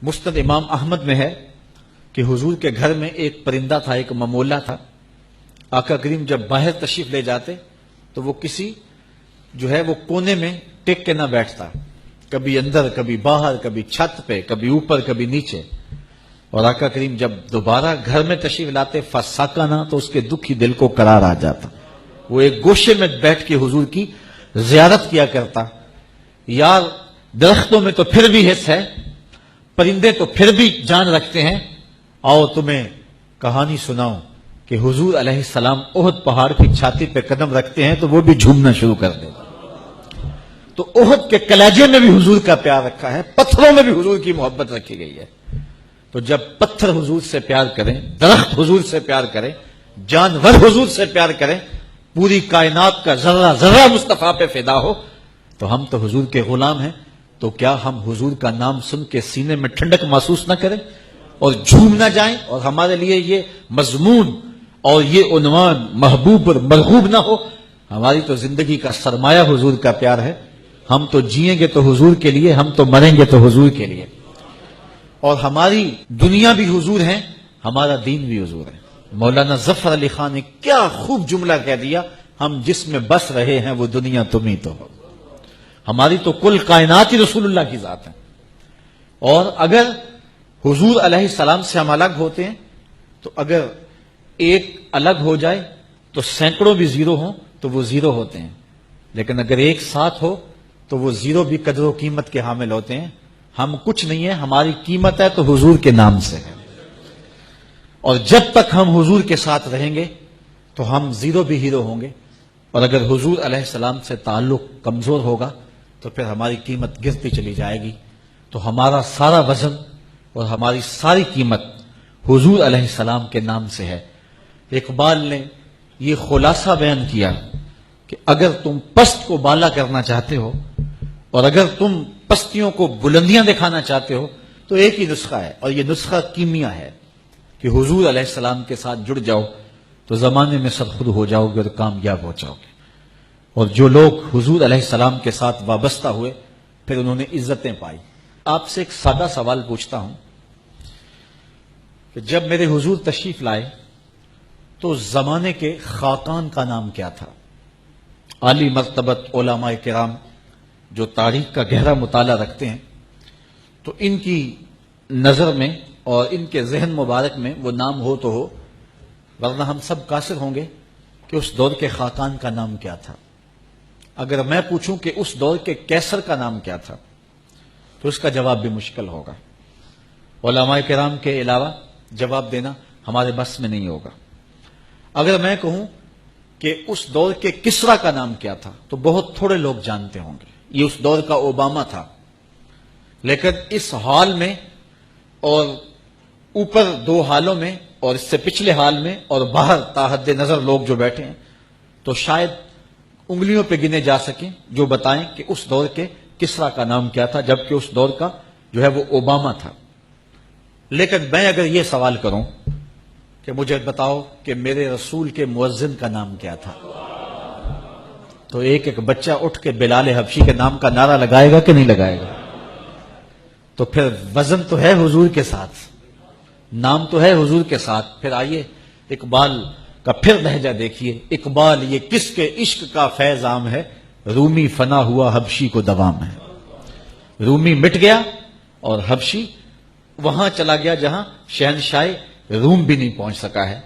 مسند امام احمد میں ہے کہ حضور کے گھر میں ایک پرندہ تھا، ایک ممولا تھا۔ آقا کریم جب باہر تشریف لے جاتے تو وہ کسی وہ کونے میں ٹک کے نہ بیٹھتا، کبھی اندر کبھی باہر، کبھی چھت پہ کبھی اوپر کبھی نیچے۔ اور آقا کریم جب دوبارہ گھر میں تشریف لاتے فساکنا تو اس کے دکھی دل کو قرار آ جاتا، وہ ایک گوشے میں بیٹھ کے حضور کی زیارت کیا کرتا۔ یار درختوں میں تو پھر بھی حص ہے، پرندے تو پھر بھی جان رکھتے ہیں، آؤ تمہیں کہانی سناؤں کہ حضور علیہ السلام احد پہاڑ کی چھاتی پہ قدم رکھتے ہیں تو وہ بھی جھومنا شروع کر دے۔ تو احد کے کلیجے میں بھی حضور کا پیار رکھا ہے، پتھروں میں بھی حضور کی محبت رکھی گئی ہے۔ تو جب پتھر حضور سے پیار کریں، درخت حضور سے پیار کریں، جانور حضور سے پیار کریں، پوری کائنات کا ذرہ ذرہ مصطفیٰ پہ فدا ہو، تو ہم تو حضور کے غلام ہیں، تو کیا ہم حضور کا نام سن کے سینے میں ٹھنڈک محسوس نہ کریں اور جھوم نہ جائیں، اور ہمارے لیے یہ مضمون اور یہ عنوان محبوب اور مرغوب نہ ہو؟ ہماری تو زندگی کا سرمایہ حضور کا پیار ہے، ہم تو جئیں گے تو حضور کے لیے، ہم تو مریں گے تو حضور کے لیے، اور ہماری دنیا بھی حضور ہے، ہمارا دین بھی حضور ہے۔ مولانا ظفر علی خان نے کیا خوب جملہ کہہ دیا، ہم جس میں بس رہے ہیں وہ دنیا تم ہی تو ہو۔ ہماری تو کل کائنات ہی رسول اللہ کی ذات ہے، اور اگر حضور علیہ السلام سے ہم الگ ہوتے ہیں تو اگر ایک الگ ہو جائے تو سینکڑوں بھی زیرو ہوں تو وہ زیرو ہوتے ہیں، لیکن اگر ایک ساتھ ہو تو وہ زیرو بھی قدر و قیمت کے حامل ہوتے ہیں۔ ہم کچھ نہیں ہے، ہماری قیمت ہے تو حضور کے نام سے ہے، اور جب تک ہم حضور کے ساتھ رہیں گے تو ہم زیرو بھی ہیرو ہوں گے، اور اگر حضور علیہ السلام سے تعلق کمزور ہوگا تو پھر ہماری قیمت گرتی چلی جائے گی۔ تو ہمارا سارا وزن اور ہماری ساری قیمت حضور علیہ السلام کے نام سے ہے۔ اقبال نے یہ خلاصہ بیان کیا کہ اگر تم پست کو بالا کرنا چاہتے ہو اور اگر تم پستیوں کو بلندیاں دکھانا چاہتے ہو تو ایک ہی نسخہ ہے، اور یہ نسخہ کیمیا ہے کہ حضور علیہ السلام کے ساتھ جڑ جاؤ تو زمانے میں سرخرد ہو جاؤ گے اور کامیاب ہو جاؤ گے۔ اور جو لوگ حضور علیہ السلام کے ساتھ وابستہ ہوئے پھر انہوں نے عزتیں پائی۔ آپ سے ایک سادہ سوال پوچھتا ہوں کہ جب میرے حضور تشریف لائے تو زمانے کے خاقان کا نام کیا تھا؟ عالی مرتبت علماء کرام جو تاریخ کا گہرا مطالعہ رکھتے ہیں تو ان کی نظر میں اور ان کے ذہن مبارک میں وہ نام ہو تو ہو، ورنہ ہم سب قاصر ہوں گے کہ اس دور کے خاقان کا نام کیا تھا۔ اگر میں پوچھوں کہ اس دور کے کیسر کا نام کیا تھا تو اس کا جواب بھی مشکل ہوگا، علماء کرام کے علاوہ جواب دینا ہمارے بس میں نہیں ہوگا۔ اگر میں کہوں کہ اس دور کے کسرا کا نام کیا تھا تو بہت تھوڑے لوگ جانتے ہوں گے، یہ اس دور کا اوباما تھا، لیکن اس حال میں اور اوپر دو حالوں میں اور اس سے پچھلے حال میں اور باہر تاحد نظر لوگ جو بیٹھے ہیں تو شاید انگلیوں پہ گنے جا سکیں جو بتائیں کہ اس دور کے کسرا کا نام کیا تھا، جبکہ اس دور کا وہ اوباما تھا۔ لیکن میں اگر یہ سوال کروں کہ مجھے بتاؤ کہ میرے رسول کے مؤذن کا نام کیا تھا، تو ایک ایک بچہ اٹھ کے بلال حبشی کے نام کا نعرہ لگائے گا کہ نہیں لگائے گا؟ تو پھر وزن تو ہے حضور کے ساتھ، نام تو ہے حضور کے ساتھ۔ پھر آئیے اقبال کا پھر لہجہ دیکھیے، اقبال یہ کس کے عشق کا فیض عام ہے، رومی فنا ہوا حبشی کو دوام ہے۔ رومی مٹ گیا اور حبشی وہاں چلا گیا جہاں شہنشاہ روم بھی نہیں پہنچ سکا ہے۔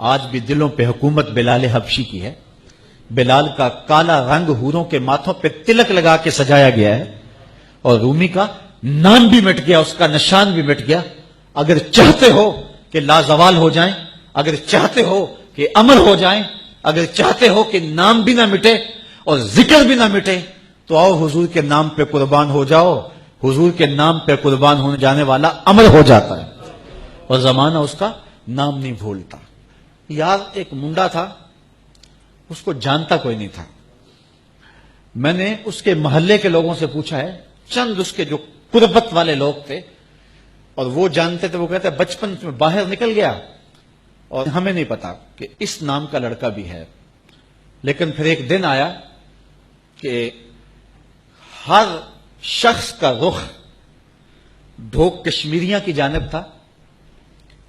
آج بھی دلوں پہ حکومت بلال حبشی کی ہے، بلال کا کالا رنگ حوروں کے ماتھوں پہ تلک لگا کے سجایا گیا ہے، اور رومی کا نام بھی مٹ گیا، اس کا نشان بھی مٹ گیا۔ اگر چاہتے ہو کہ لازوال ہو جائیں، اگر چاہتے ہو کہ امر ہو جائیں، اگر چاہتے ہو کہ نام بھی نہ مٹے اور ذکر بھی نہ مٹے تو آؤ حضور کے نام پہ قربان ہو جاؤ۔ حضور کے نام پہ قربان ہونے جانے والا امر ہو جاتا ہے اور زمانہ اس کا نام نہیں بھولتا۔ یار ایک منڈا تھا، اس کو جانتا کوئی نہیں تھا۔ میں نے اس کے محلے کے لوگوں سے پوچھا ہے، چند اس کے جو قربت والے لوگ تھے اور وہ جانتے تھے، وہ کہتے بچپن میں باہر نکل گیا اور ہمیں نہیں پتا کہ اس نام کا لڑکا بھی ہے۔ لیکن پھر ایک دن آیا کہ ہر شخص کا رخ ڈھوک کشمیریاں کی جانب تھا،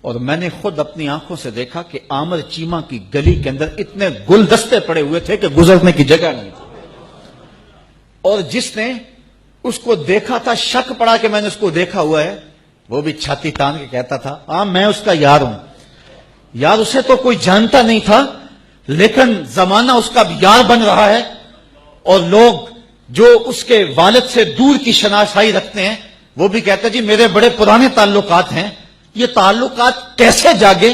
اور میں نے خود اپنی آنکھوں سے دیکھا کہ آمر چیمہ کی گلی کے اندر اتنے گلدستے پڑے ہوئے تھے کہ گزرنے کی جگہ نہیں تھی، اور جس نے اس کو دیکھا تھا شک پڑا کہ میں نے اس کو دیکھا ہوا ہے، وہ بھی چھاتی تان کے کہتا تھا ہاں میں اس کا یار ہوں۔ یار اسے تو کوئی جانتا نہیں تھا، لیکن زمانہ اس کا یار بن رہا ہے، اور لوگ جو اس کے والد سے دور کی شناسائی رکھتے ہیں وہ بھی کہتے ہیں جی میرے بڑے پرانے تعلقات ہیں، یہ تعلقات کیسے جاگے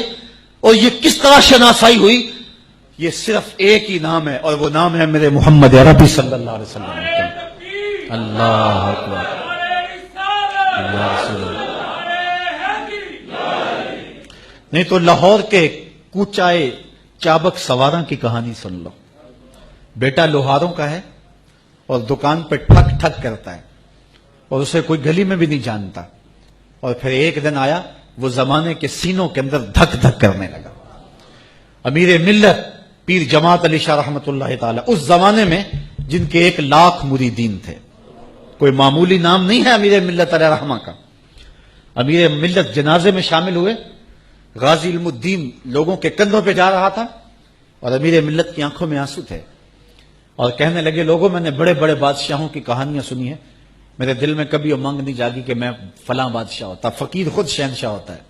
اور یہ کس طرح شناسائی ہوئی؟ یہ صرف ایک ہی نام ہے، اور وہ نام ہے میرے محمد عربی صلی اللہ علیہ وسلم۔ اللہ اکبر، یا رسول اللہ۔ نہیں تو لاہور کے کوچائے چابک سواراں کی کہانی سن لو۔ بیٹا لوہاروں کا ہے اور دکان پہ ٹھک ٹھک کرتا ہے، اور اسے کوئی گلی میں بھی نہیں جانتا، اور پھر ایک دن آیا وہ زمانے کے سینوں کے اندر دھک دھک کرنے لگا۔ امیر ملت پیر جماعت علی شاہ رحمت اللہ تعالی، اس زمانے میں جن کے 1,00,000 مریدین تھے، کوئی معمولی نام نہیں ہے امیر ملت علیہ رحمہ کا۔ امیر ملت جنازے میں شامل ہوئے، غازی علم الدین لوگوں کے کندھوں پہ جا رہا تھا، اور امیر ملت کی آنکھوں میں آنسو تھے، اور کہنے لگے لوگوں میں نے بڑے بڑے بادشاہوں کی کہانیاں سنی ہیں، میرے دل میں کبھی امنگ نہیں جاگی کہ میں فلاں بادشاہ ہوتا، فقیر خود شہنشاہ ہوتا ہے۔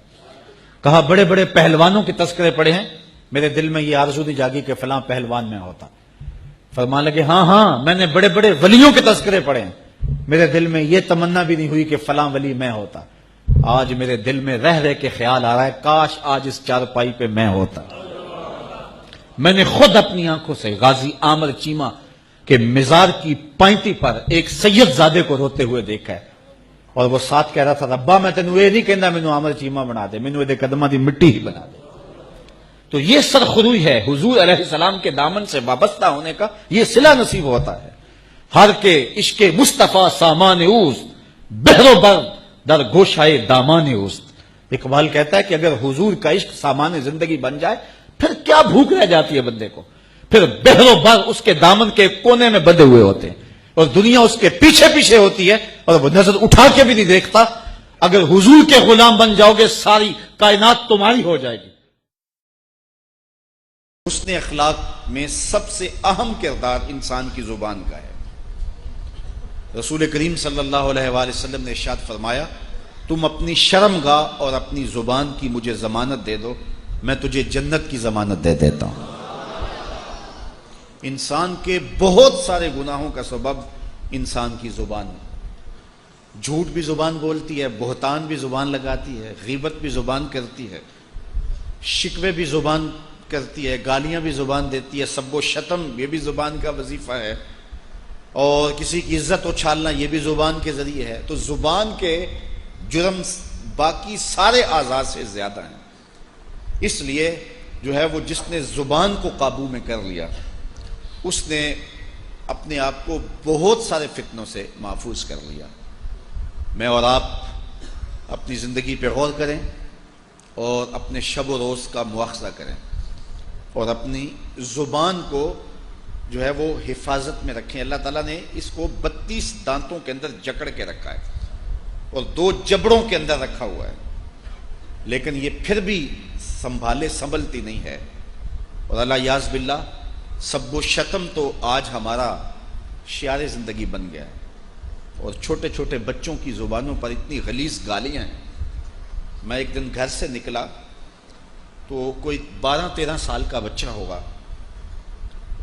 کہا بڑے بڑے پہلوانوں کے تذکرے پڑے ہیں، میرے دل میں یہ آرزو نہیں جاگی کہ فلاں پہلوان میں ہوتا۔ فرمانے لگے ہاں ہاں میں نے بڑے بڑے ولیوں کے تذکرے پڑے ہیں، میرے دل میں یہ تمنا بھی نہیں ہوئی کہ فلاں ولی میں ہوتا۔ آج میرے دل میں رہ رہ کے خیال آ رہا ہے کاش آج اس چارپائی پہ میں ہوتا۔ میں نے خود اپنی آنکھوں سے غازی عامر چیمہ کہ مزار کی پائنتی پر ایک سید زادے کو روتے ہوئے دیکھا ہے، اور وہ ساتھ کہہ رہا تھا ربا میں تینوں یہ نہیں کہنا مینوں عامر چیمہ بنا دے، مینوں یہ قدماں دی مٹی ہی بنا دے۔ تو یہ سرخروئی ہے حضور علیہ السلام کے دامن سے وابستہ ہونے کا، یہ صلہ نصیب ہوتا ہے۔ ہر کے عشق مصطفیٰ سامان اوست، بحر و بر در گوشائے دامان اوست۔ اقبال کہتا ہے کہ اگر حضور کا عشق سامان زندگی بن جائے پھر کیا بھوک رہ جاتی ہے بندے کو، پھر بحر و بر اس کے دامن کے کونے میں بندھے ہوئے ہوتے ہیں، اور دنیا اس کے پیچھے پیچھے ہوتی ہے، اور وہ نظر اٹھا کے بھی نہیں دیکھتا۔ اگر حضور کے غلام بن جاؤ گے ساری کائنات تمہاری ہو جائے گی۔ حسن اخلاق میں سب سے اہم کردار انسان کی زبان کا ہے۔ رسول کریم صلی اللہ علیہ وآلہ وسلم نے ارشاد فرمایا تم اپنی شرم گاہ اور اپنی زبان کی مجھے ضمانت دے دو، میں تجھے جنت کی ضمانت دے دیتا ہوں۔ انسان کے بہت سارے گناہوں کا سبب انسان کی زبان ہے۔ جھوٹ بھی زبان بولتی ہے، بہتان بھی زبان لگاتی ہے، غیبت بھی زبان کرتی ہے، شکوے بھی زبان کرتی ہے، گالیاں بھی زبان دیتی ہے، سب و شتم یہ بھی زبان کا وظیفہ ہے، اور کسی کی عزت اچھالنا یہ بھی زبان کے ذریعے ہے۔ تو زبان کے جرم باقی سارے اعضاء سے زیادہ ہیں، اس لیے جو ہے وہ جس نے زبان کو قابو میں کر لیا اس نے اپنے آپ کو بہت سارے فتنوں سے محفوظ کر لیا۔ میں اور آپ اپنی زندگی پہ غور کریں اور اپنے شب و روز کا مواخذہ کریں، اور اپنی زبان کو جو ہے وہ حفاظت میں رکھیں۔ اللہ تعالیٰ نے اس کو 32 دانتوں کے اندر جکڑ کے رکھا ہے اور 2 جبڑوں کے اندر رکھا ہوا ہے، لیکن یہ پھر بھی سنبھالے سنبھلتی نہیں ہے، اور اللہ یاذ باللہ سب و شتم تو آج ہمارا شعار زندگی بن گیا ہے، اور چھوٹے چھوٹے بچوں کی زبانوں پر اتنی غلیظ گالیاں ہیں۔ میں ایک دن گھر سے نکلا تو کوئی 12-13 سال کا بچہ ہوگا،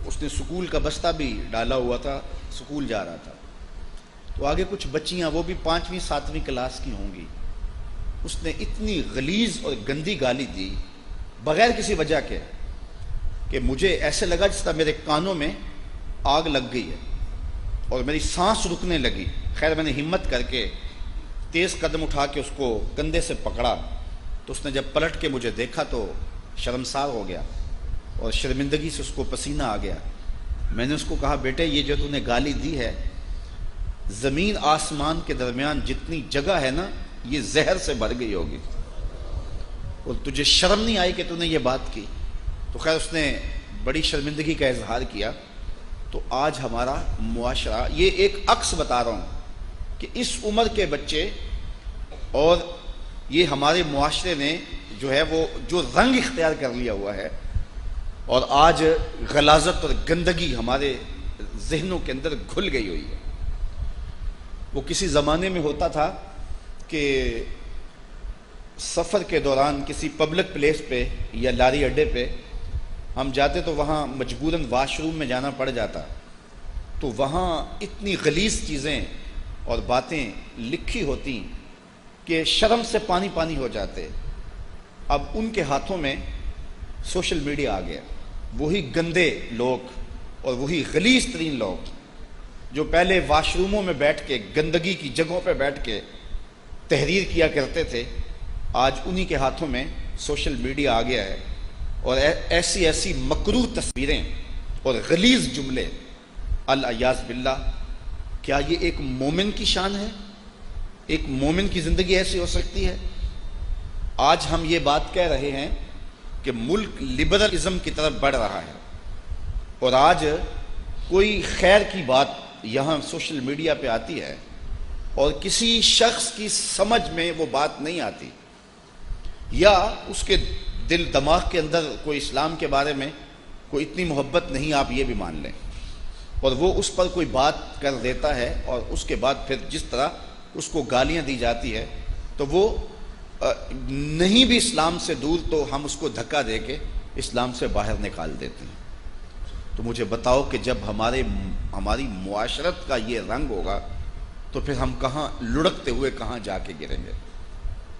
اس نے سکول کا بستہ بھی ڈالا ہوا تھا، سکول جا رہا تھا، تو آگے کچھ بچیاں وہ بھی 5ویں 7ویں کلاس کی ہوں گی، اس نے اتنی غلیظ اور گندی گالی دی بغیر کسی وجہ کے کہ مجھے ایسے لگا جس طرح میرے کانوں میں آگ لگ گئی ہے اور میری سانس رکنے لگی۔ خیر میں نے ہمت کر کے تیز قدم اٹھا کے اس کو کندھے سے پکڑا، تو اس نے جب پلٹ کے مجھے دیکھا تو شرمسار ہو گیا اور شرمندگی سے اس کو پسینہ آ گیا۔ میں نے اس کو کہا بیٹے یہ جو تو نے گالی دی ہے، زمین آسمان کے درمیان جتنی جگہ ہے نا یہ زہر سے بھر گئی ہوگی، اور تجھے شرم نہیں آئی کہ تو نے یہ بات کی؟ تو خیر اس نے بڑی شرمندگی کا اظہار کیا۔ تو آج ہمارا معاشرہ، یہ ایک عکس بتا رہا ہوں کہ اس عمر کے بچے اور یہ ہمارے معاشرے نے جو ہے وہ جو رنگ اختیار کر لیا ہوا ہے، اور آج غلاظت اور گندگی ہمارے ذہنوں کے اندر گھل گئی ہوئی ہے۔ وہ کسی زمانے میں ہوتا تھا کہ سفر کے دوران کسی پبلک پلیس پہ یا لاری اڈے پہ ہم جاتے تو وہاں مجبوراً واش روم میں جانا پڑ جاتا، تو وہاں اتنی غلیظ چیزیں اور باتیں لکھی ہوتی کہ شرم سے پانی پانی ہو جاتے۔ اب ان کے ہاتھوں میں سوشل میڈیا آ گیا، وہی گندے لوگ اور وہی غلیظ ترین لوگ جو پہلے واش روموں میں بیٹھ کے گندگی کی جگہوں پہ بیٹھ کے تحریر کیا کرتے تھے، آج انہی کے ہاتھوں میں سوشل میڈیا آ گیا ہے، اور ایسی ایسی مکروہ تصویریں اور غلیظ جملے، العیاذ باللہ۔ کیا یہ ایک مومن کی شان ہے؟ ایک مومن کی زندگی ایسی ہو سکتی ہے؟ آج ہم یہ بات کہہ رہے ہیں کہ ملک لبرلزم کی طرف بڑھ رہا ہے، اور آج کوئی خیر کی بات یہاں سوشل میڈیا پہ آتی ہے اور کسی شخص کی سمجھ میں وہ بات نہیں آتی، یا اس کے دل دماغ کے اندر کوئی اسلام کے بارے میں کوئی اتنی محبت نہیں، آپ یہ بھی مان لیں، اور وہ اس پر کوئی بات کر دیتا ہے، اور اس کے بعد پھر جس طرح اس کو گالیاں دی جاتی ہے تو وہ نہیں بھی اسلام سے دور تو ہم اس کو دھکا دے کے اسلام سے باہر نکال دیتے ہیں۔ تو مجھے بتاؤ کہ جب ہماری معاشرت کا یہ رنگ ہوگا تو پھر ہم کہاں لڑکتے ہوئے کہاں جا کے گریں گے؟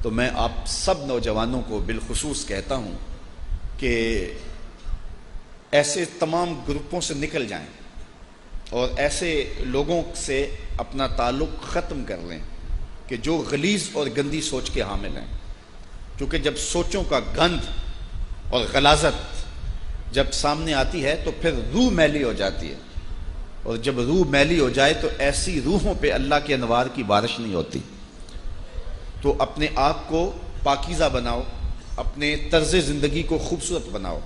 تو میں آپ سب نوجوانوں کو بالخصوص کہتا ہوں کہ ایسے تمام گروپوں سے نکل جائیں اور ایسے لوگوں سے اپنا تعلق ختم کر لیں کہ جو غلیظ اور گندی سوچ کے حامل ہیں، کیونکہ جب سوچوں کا گند اور غلاظت جب سامنے آتی ہے تو پھر روح میلی ہو جاتی ہے، اور جب روح میلی ہو جائے تو ایسی روحوں پہ اللہ کے انوار کی بارش نہیں ہوتی۔ تو اپنے آپ کو پاکیزہ بناؤ، اپنے طرز زندگی کو خوبصورت بناؤ،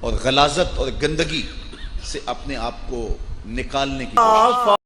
اور غلاظت اور گندگی سے اپنے آپ کو نکالنے کی کوشش